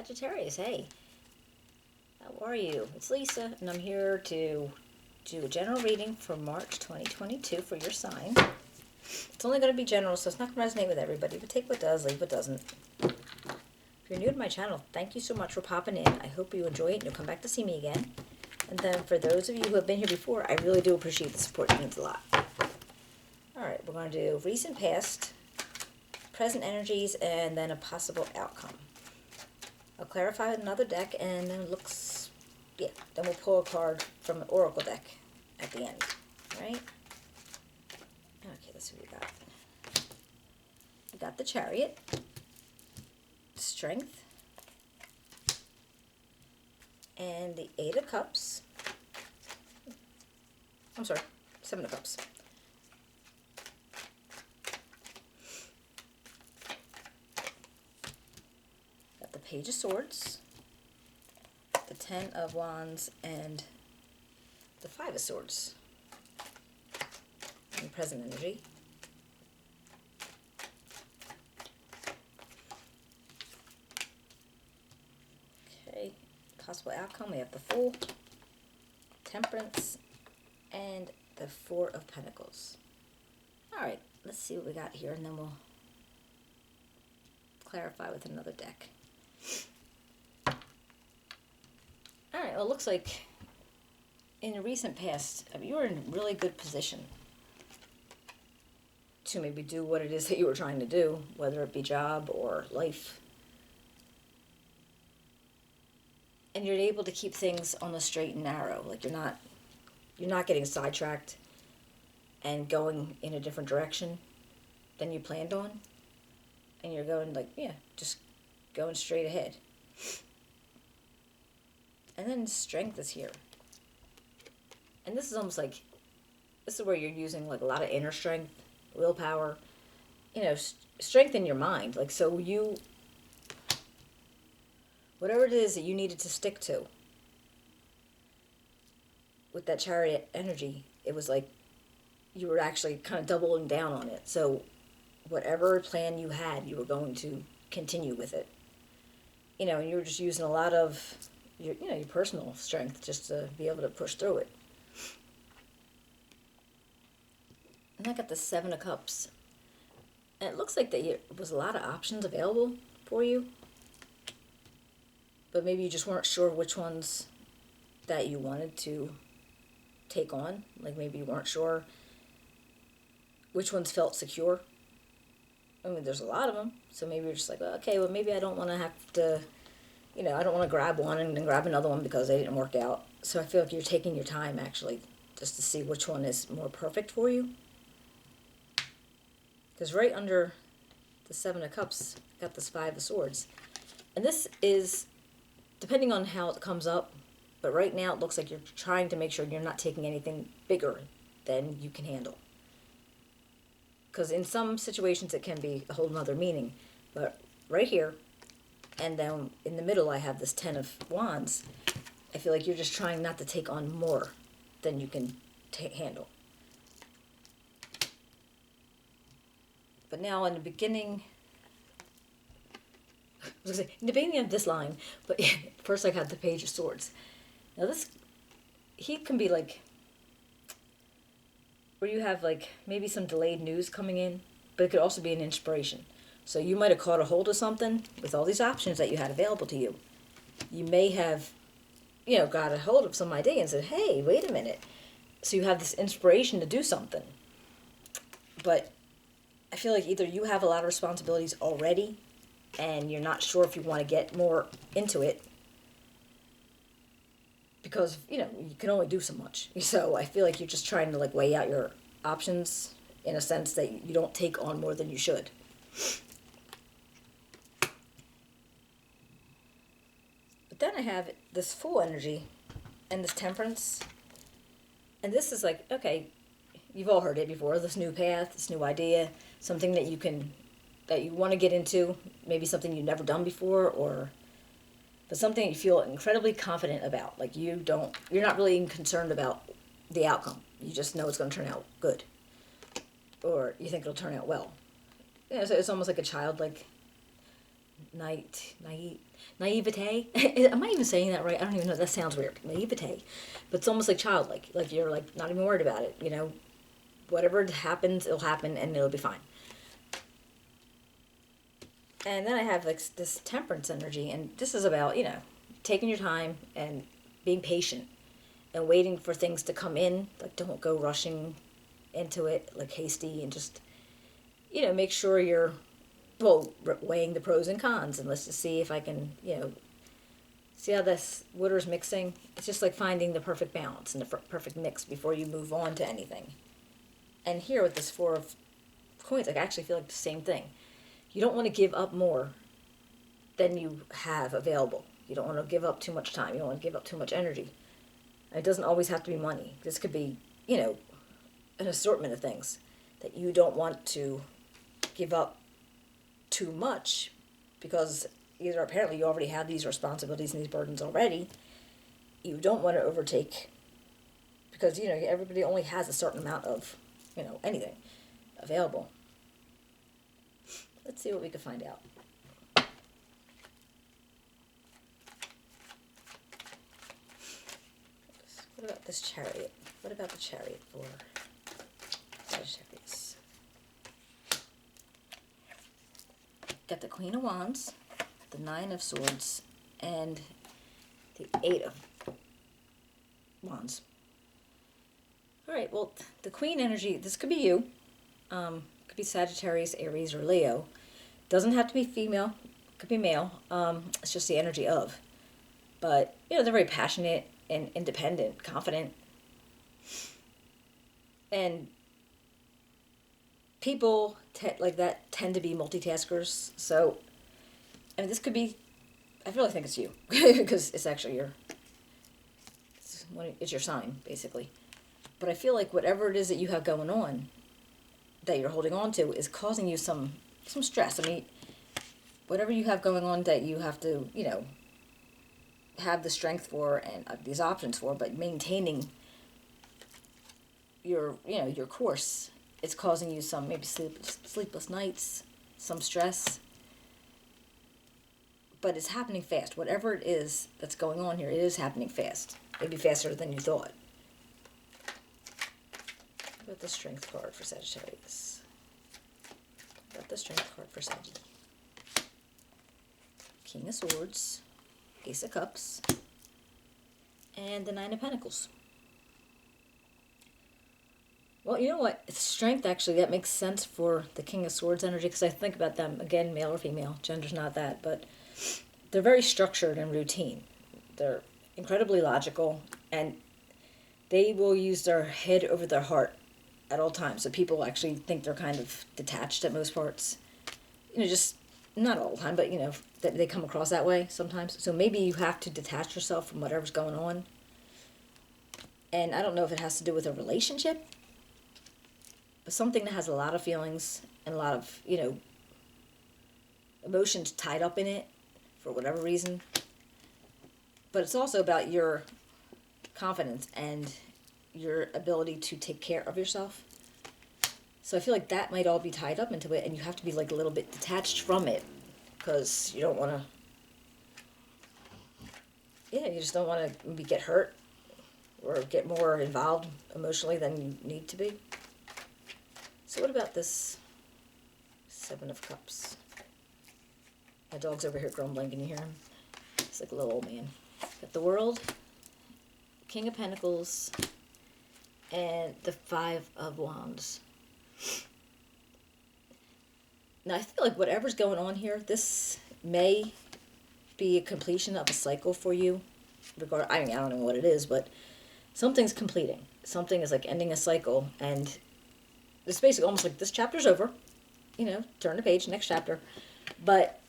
Sagittarius, hey, how are you? It's Lisa, and I'm here to do a general reading for March 2022 for your sign. It's only going to be general, so it's not going to resonate with everybody, but take what does, leave what doesn't. If you're new to my channel, thank you so much for popping in. I hope you enjoy it and you'll come back to see me again. And then for those of you who have been here before, I really do appreciate the support. It means a lot. Alright, we're going to do recent, past, present energies, and then a possible outcome. I'll clarify with another deck, and then then we'll pull a card from an oracle deck at the end, right? Okay, let's see what we got. We got the Chariot, Strength, and the Eight of Cups. I'm sorry, Seven of Cups. Got the Page of Swords, the Ten of Wands, and the Five of Swords. And present energy. Okay, possible outcome, we have the Fool, Temperance, and the Four of Pentacles. Alright, let's see what we got here, and then we'll clarify with another deck. Alright, well, it looks like in the recent past, you were in really good position to maybe do what it is that you were trying to do, whether it be job or life. And you're able to keep things on the straight and narrow. Like you're not getting sidetracked and going in a different direction than you planned on. And you're going just going straight ahead. And then strength is here. And this is almost like, this is where you're using like a lot of inner strength, willpower, strength in your mind. Like, so whatever it is that you needed to stick to with that Chariot energy, it was like you were actually kind of doubling down on it. So whatever plan you had, you were going to continue with it. And you were just using a lot of your personal strength just to be able to push through it. And I got the Seven of Cups. And it looks like there was a lot of options available for you. But maybe you just weren't sure which ones that you wanted to take on. Like maybe you weren't sure which ones felt secure. I mean, there's a lot of them. So maybe you're just like, okay, well, maybe I don't want to have to, I don't want to grab one and then grab another one because they didn't work out. So I feel like you're taking your time, actually, just to see which one is more perfect for you. Because right under the Seven of Cups, got this Five of Swords. And this is, depending on how it comes up, but right now it looks like you're trying to make sure you're not taking anything bigger than you can handle. Because in some situations it can be a whole nother meaning. But right here, and then in the middle I have this Ten of Wands. I feel like you're just trying not to take on more than you can handle. But now in the beginning, in the beginning of this line, but first I got the Page of Swords. Now he can be like, where you have like maybe some delayed news coming in, but it could also be an inspiration. So you might have caught a hold of something with all these options that you had available to you. You may have, got a hold of some idea and said, hey, wait a minute. So you have this inspiration to do something. But I feel like either you have a lot of responsibilities already and you're not sure if you want to get more into it because, you can only do so much. So I feel like you're just trying to like weigh out your options in a sense that you don't take on more than you should. But then I have this Fool energy and this Temperance. And this is like, okay, you've all heard it before, this new path, this new idea, something that you want to get into, maybe something you've never done before, but something you feel incredibly confident about. Like you're not really even concerned about the outcome. You just know it's going to turn out good. Or you think it'll turn out well. So it's almost like a childlike naivete. Am I even saying that right? I don't even know. That sounds weird. Naivete. But it's almost like childlike. Like you're like not even worried about it. You know, whatever happens, it'll happen and it'll be fine. And then I have like this temperance energy, and this is about, you know, taking your time and being patient and waiting for things to come in. Like don't go rushing into it like hasty, and just, you know, make sure you're, well, weighing the pros and cons, and let's just see if I can, you know, see how this water's mixing. It's just like finding the perfect balance and the perfect mix before you move on to anything. And here with this Four of Coins, I actually feel like the same thing. You don't want to give up more than you have available. You don't want to give up too much time. You don't want to give up too much energy. And it doesn't always have to be money. This could be, you know, an assortment of things that you don't want to give up too much, because either apparently you already have these responsibilities and these burdens already. You don't want to overtake, because, you know, everybody only has a certain amount of, you know, anything available. Let's see what we can find out. What about this Chariot? What about the Chariot for Sagittarius? Got the Queen of Wands, the Nine of Swords, and the Eight of Wands. All right, well, the Queen energy, this could be you. Could be Sagittarius, Aries, or Leo. Doesn't have to be female. Could be male. It's just the energy of. But, you know, they're very passionate and independent, confident. And people like that tend to be multitaskers. So, I mean, this could be, I really think it's you. Because it's actually it's your sign, basically. But I feel like whatever it is that you have going on, that you're holding on to, is causing you some stress. I mean, whatever you have going on that you have to, you know, have the strength for and these options for, but maintaining your, you know, your course, it's causing you some maybe sleepless nights, some stress. But it's happening fast. Whatever it is that's going on here, it is happening fast. Maybe faster than you thought. What about the Strength card for Sagittarius? What about the Strength card for Sagittarius? King of Swords, Ace of Cups, and the Nine of Pentacles. Well, you know what? It's strength, actually. That makes sense for the King of Swords energy, because I think about them, again, male or female. Gender's not that, but they're very structured and routine. They're incredibly logical, and they will use their head over their heart at all times. So people actually think they're kind of detached at most parts. You know, just not all the time, but, you know, that they come across that way sometimes. So maybe you have to detach yourself from whatever's going on. And I don't know if it has to do with a relationship, but something that has a lot of feelings and a lot of, you know, emotions tied up in it for whatever reason. But it's also about your confidence and your ability to take care of yourself. So I feel like that might all be tied up into it, and you have to be like a little bit detached from it, because you don't want to, yeah, you just don't want to maybe get hurt or get more involved emotionally than you need to be. So what about this Seven of Cups? My dog's over here grumbling. Can you hear him? He's like a little old man. Got the World, King of Pentacles, and the Five of Wands. Now, I feel like whatever's going on here, this may be a completion of a cycle for you. I mean, I don't know what it is, but something's completing. Something is like ending a cycle, and it's basically almost like this chapter's over. You know, turn the page, next chapter. But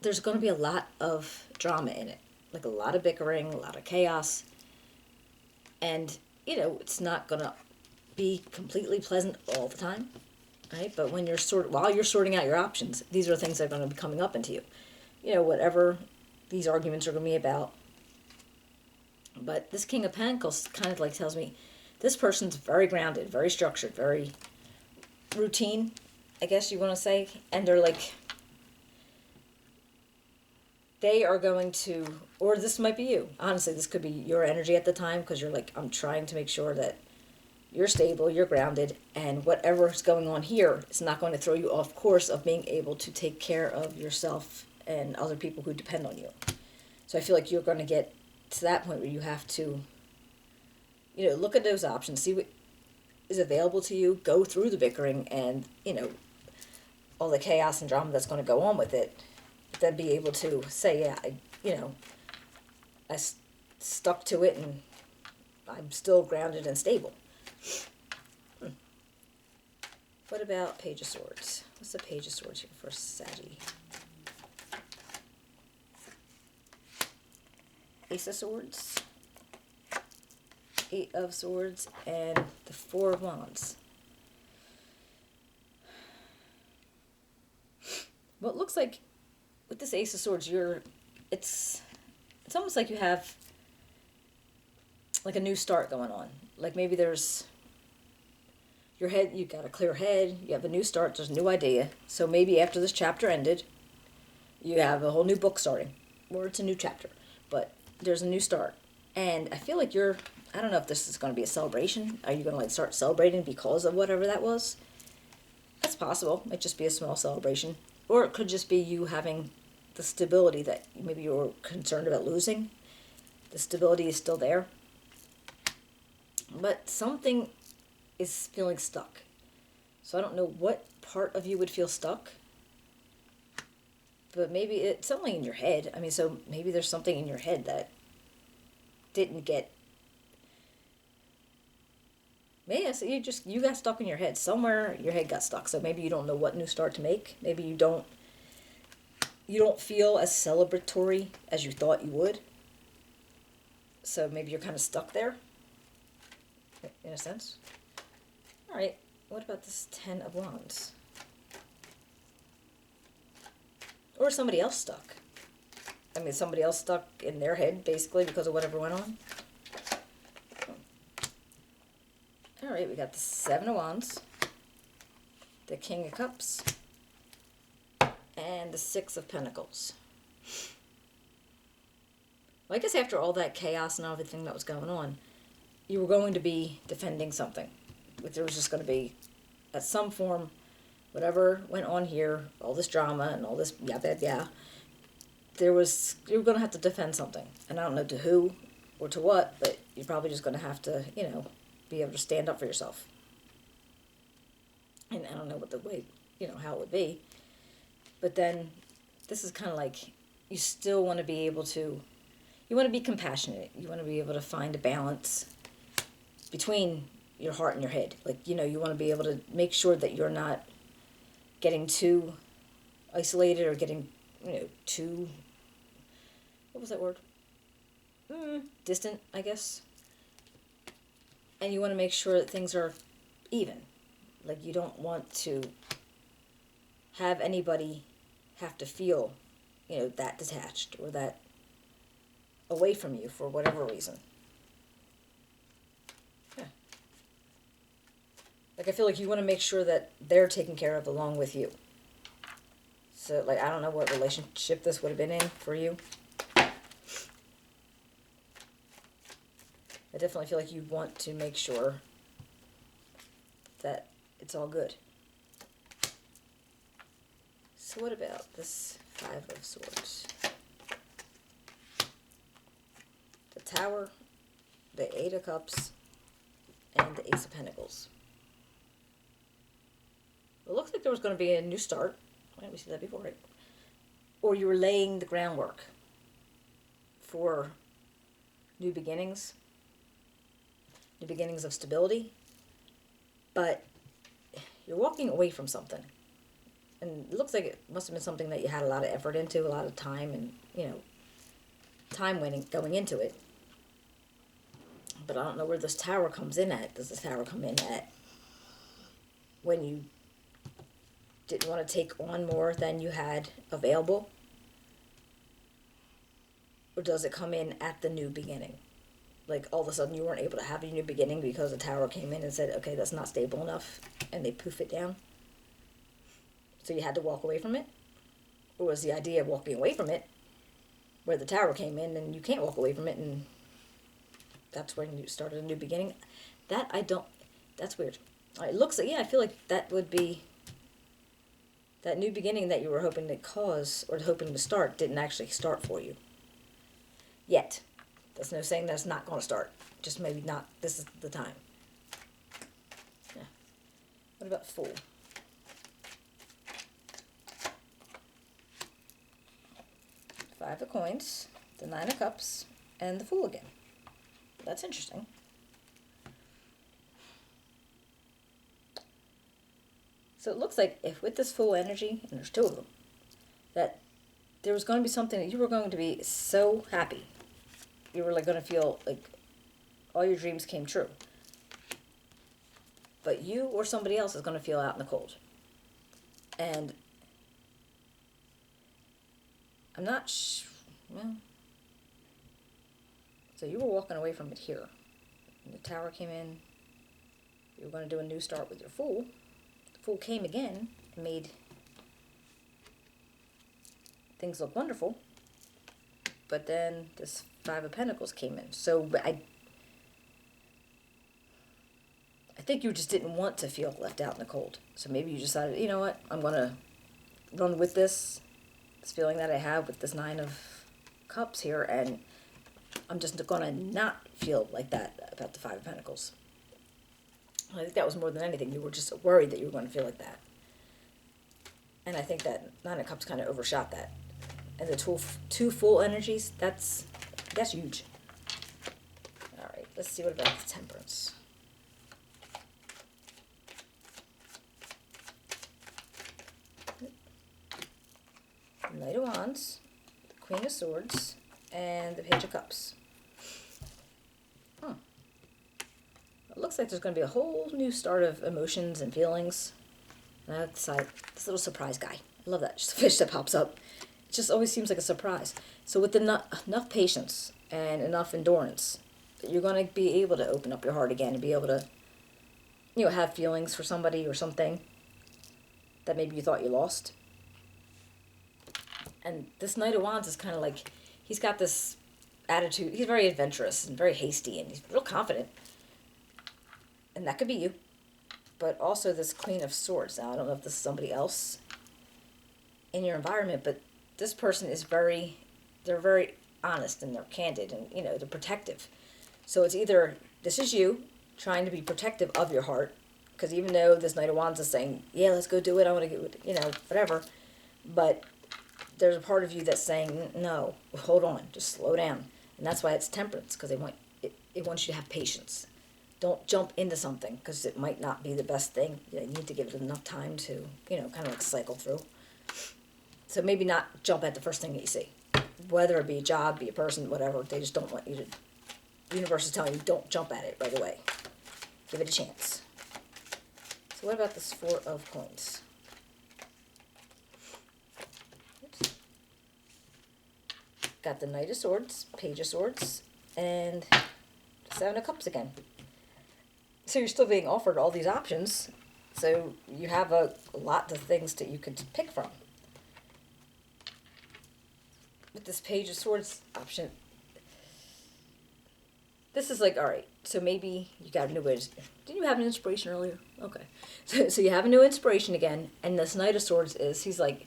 there's going to be a lot of drama in it. Like a lot of bickering, a lot of chaos. And, you know, it's not going to be completely pleasant all the time. Right? But when while you're sorting out your options, these are things that are going to be coming up into you. You know, whatever these arguments are going to be about. But this King of Pentacles kind of like tells me this person's very grounded, very structured, very routine, I guess you want to say. And they're like, they are going to, or this might be you. Honestly, this could be your energy at the time because you're like, I'm trying to make sure that you're stable, you're grounded, and whatever's going on here is not going to throw you off course of being able to take care of yourself and other people who depend on you. So I feel like you're going to get to that point where you have to, look at those options, see what is available to you, go through the bickering and, all the chaos and drama that's going to go on with it, then be able to say, yeah, I stuck to it and I'm still grounded and stable. What about Page of Swords? What's the Page of Swords here for Saggy? Ace of Swords, Eight of Swords, and the Four of Wands. Well, it looks like with this Ace of Swords, it's almost like you have like a new start going on. Like maybe there's your head, you got a clear head, you have a new start, there's a new idea. So maybe after this chapter ended, you have a whole new book starting, or it's a new chapter, but there's a new start. And I feel like I don't know if this is going to be a celebration. Are you going to like start celebrating because of whatever that was? That's possible. It might just be a small celebration. Or it could just be you having the stability that maybe you were concerned about losing. The stability is still there. But something is feeling stuck. So I don't know what part of you would feel stuck. But maybe it's only in your head. I mean, so maybe there's something in your head that didn't get... Yeah, so you got stuck in your head. Somewhere your head got stuck. So maybe you don't know what new start to make. Maybe you don't feel as celebratory as you thought you would. So maybe you're kind of stuck there, in a sense. All right, what about this Ten of Wands? Or somebody else stuck. I mean, somebody else stuck in their head, basically, because of whatever went on. All right, we got the Seven of Wands, the King of Cups, and the Six of Pentacles. Well, I guess after all that chaos and everything that was going on, you were going to be defending something. There was just going to be, at some form, whatever went on here, all this drama and all this you were going to have to defend something. And I don't know to who or to what, but you're probably just going to have to, be able to stand up for yourself. And I don't know what the way, how it would be. But then this is kind of like you still want to be able to, you want to be compassionate. You want to be able to find a balance between your heart and your head. Like, you want to be able to make sure that you're not getting too isolated or getting, too, what was that word? Distant, I guess. And you want to make sure that things are even. Like, you don't want to have anybody have to feel, that detached or that away from you for whatever reason. Yeah. Like, I feel like you want to make sure that they're taken care of along with you. So, like, I don't know what relationship this would have been in for you. I definitely feel like you want to make sure that it's all good. So what about this Five of Swords? The Tower, the Eight of Cups, and the Ace of Pentacles. It looks like there was going to be a new start. Why didn't we see that before, right? Or you were laying the groundwork for new beginnings of stability, but you're walking away from something. And it looks like it must have been something that you had a lot of effort into, a lot of time and, time going into it. But I don't know where this Tower comes in at. Does this Tower come in at when you didn't want to take on more than you had available? Or does it come in at the new beginning? Like, all of a sudden you weren't able to have a new beginning because the Tower came in and said, okay, that's not stable enough, and they poof it down. So you had to walk away from it? Or was the idea of walking away from it where the tower came in, and you can't walk away from it, and that's when you started a new beginning. That I don't. That's weird. It looks like, yeah, I feel like that would be that new beginning that you were hoping to cause or hoping to start didn't actually start for you yet. That's no saying that's not going to start. Just maybe not. This is the time. Yeah. What about Fool? Five of Coins, the Nine of Cups, and the Fool again. That's interesting. So it looks like if with this Fool energy, and there's two of them, that there was going to be something that you were going to be so happy. You were like going to feel like all your dreams came true. But you or somebody else is going to feel out in the cold. And I'm not well, so you were walking away from it here. And the Tower came in. You were going to do a new start with your Fool. The Fool came again and made things look wonderful. But then this Five of Pentacles came in. So I think you just didn't want to feel left out in the cold. So maybe you decided, you know what, I'm going to run with this feeling that I have with this Nine of Cups here, and I'm just going to not feel like that about the Five of Pentacles. I think that was more than anything. You were just worried that you were going to feel like that. And I think that Nine of Cups kind of overshot that. And the two Full energies, that's huge. All right, let's see what about the Temperance. Knight of Wands, the Queen of Swords, and the Page of Cups. It looks like there's going to be a whole new start of emotions and feelings. And I decide, this little surprise guy. I love that. Just a fish that pops up. It just always seems like a surprise. So with enough patience and enough endurance, you're going to be able to open up your heart again and be able to, have feelings for somebody or something that maybe you thought you lost. And this Knight of Wands is kind of like, he's got this attitude. He's very adventurous and very hasty, and he's real confident. And that could be you. But also this Queen of Swords. Now, I don't know if this is somebody else in your environment, but this person is they're very honest, and they're candid, and, they're protective. So it's either this is you trying to be protective of your heart, because even though this Knight of Wands is saying, yeah, let's go do it, I want to get, whatever, but there's a part of you that's saying, no, hold on, just slow down. And that's why it's Temperance, because it wants you to have patience. Don't jump into something, because it might not be the best thing. You need to give it enough time to, kind of like cycle through. So maybe not jump at the first thing that you see. Whether it be a job, be a person, whatever, they just don't want you to, the universe is telling you, don't jump at it right away. Give it a chance. So what about this Four of Coins? Got the Knight of Swords, Page of Swords, and Seven of Cups again. So you're still being offered all these options. So you have a lot of things that you could pick from. With this Page of Swords option, this is like, all right, so maybe you got a new way to... Didn't you have an inspiration earlier? Okay. So you have a new inspiration again, and this Knight of Swords he's like,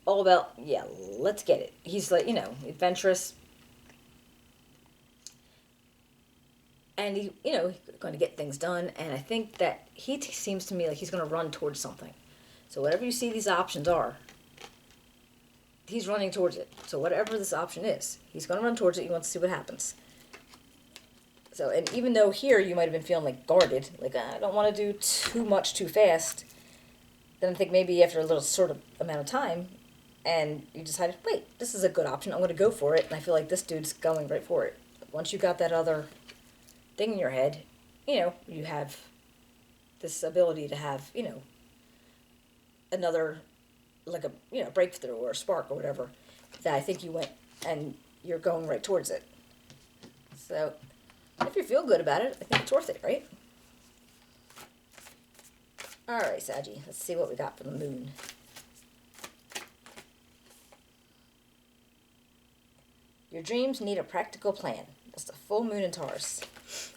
all about, yeah, let's get it. He's like, adventurous. And he's going to get things done. And I think that he seems to me like he's going to run towards something. So whatever you see these options are, he's running towards it. So whatever this option is, he's going to run towards it. He wants to see what happens. So, and even though here you might have been feeling like guarded, like, I don't want to do too much too fast, then I think maybe after a little sort of amount of time, and you decided, wait, this is a good option, I'm going to go for it, and I feel like this dude's going right for it. But once you got that other thing in your head, you have this ability to have, another, like a, breakthrough or a spark or whatever, that I think you went, and you're going right towards it. So, if you feel good about it, I think it's worth it, right? Alright, Saggy, let's see what we got for the moon. Your dreams need a practical plan. That's the full moon in Taurus.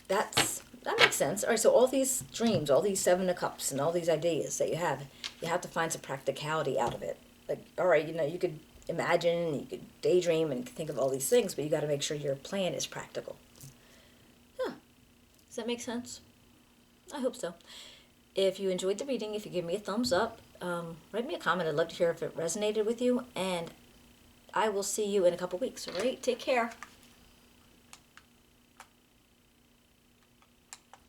That makes sense. All right, so all these dreams, all these Seven of Cups, and all these ideas that you have to find some practicality out of it. Like, all right, you could imagine, you could daydream and think of all these things, but you got to make sure your plan is practical. Huh. Does that make sense? I hope so. If you enjoyed the reading, if you give me a thumbs up, write me a comment. I'd love to hear if it resonated with you, and I will see you in a couple weeks. All right? Take care.